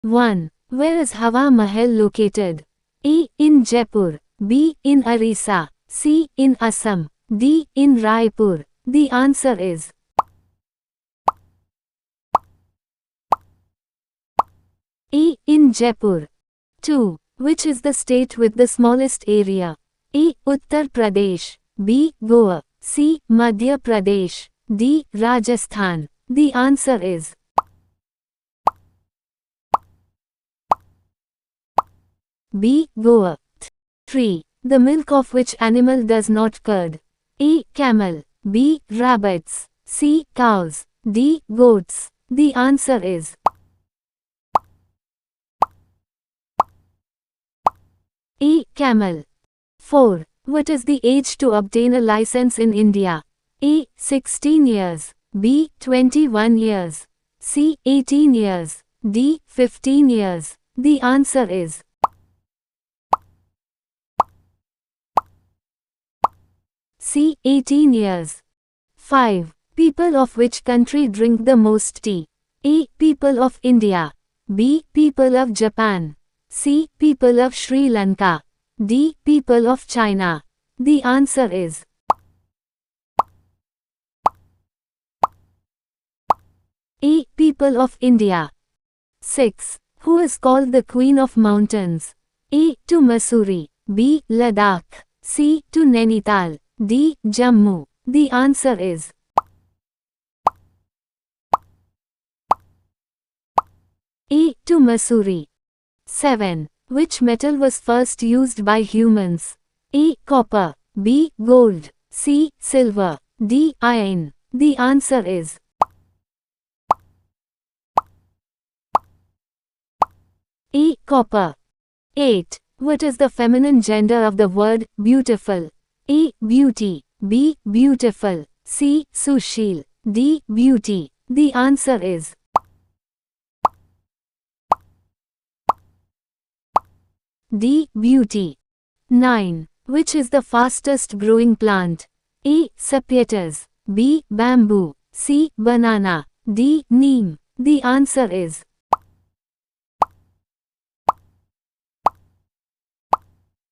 1. Where is Hawa Mahal located? A. In Jaipur. B. In Orissa. C. In Assam. D. In Raipur. The answer is A. In Jaipur. 2. Which is the state with the smallest area? A. Uttar Pradesh. B. Goa. C. Madhya Pradesh. D. Rajasthan. The answer is B. Goa. 3. The milk of which animal does not curd? A. Camel. B. Rabbits. C. Cows. D. Goats. The answer is A. Camel. 4. What is the age to obtain a license in India? A. 16 years. B. 21 years. C. 18 years. D. 15 years. The answer is C. 18 years. 5. People of which country drink the most tea? A. People of India. B. People of Japan. C. People of Sri Lanka. D. People of China. The answer is A. People of India. 6. Who is called the Queen of Mountains? A. To Mussoorie. B. Ladakh. C. To Nainital. D. Jammu. The answer is A. To Mussoorie. 7. Which metal was first used by humans? A. Copper. B. Gold. C. Silver. D. Iron. The answer is A. Copper. 8. What is the feminine gender of the word beautiful? A. Beauty. B. Beautiful. C. Sushil. D. Beauty. The answer is D. Beauty. 9. Which is the fastest growing plant? A. Sapietas. B. Bamboo. C. Banana. D. Neem. The answer is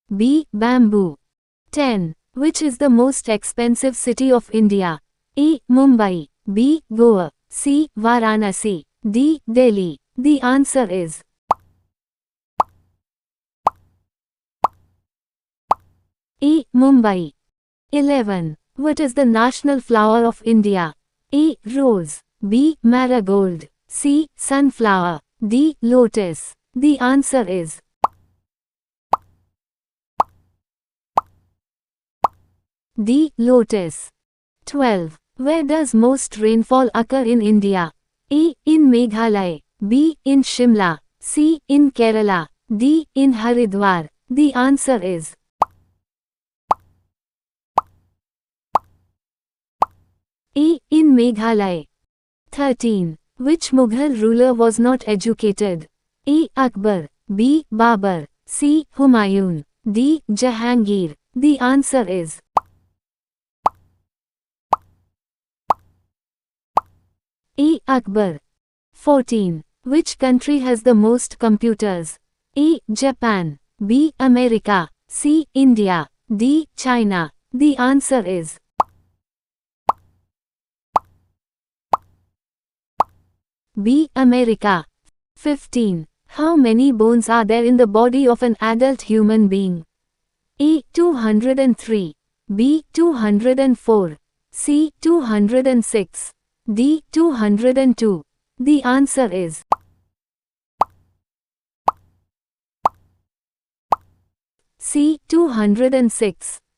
B. Bamboo. 10. Which is the most expensive city of India? A. Mumbai. B. Goa. C. Varanasi. D. Delhi. The answer is A. Mumbai. 11. What is the national flower of India? A. Rose. B. Marigold. C. Sunflower. D. Lotus. The answer is D. Lotus. 12. Where does most rainfall occur in India? A. In Meghalaya. B. In Shimla. C. In Kerala. D. In Haridwar. The answer is A. In Meghalaya. 13. Which Mughal ruler was not educated? A. Akbar. B. Babur. C. Humayun. D. Jahangir. The answer is A. Akbar. 14. Which country has the most computers? A. Japan. B. America. C. India. D. China. The answer is B. America. 15. How many bones are there in the body of an adult human being? A. 203. B. 204. C. 206. D. 202. The answer is C. 206.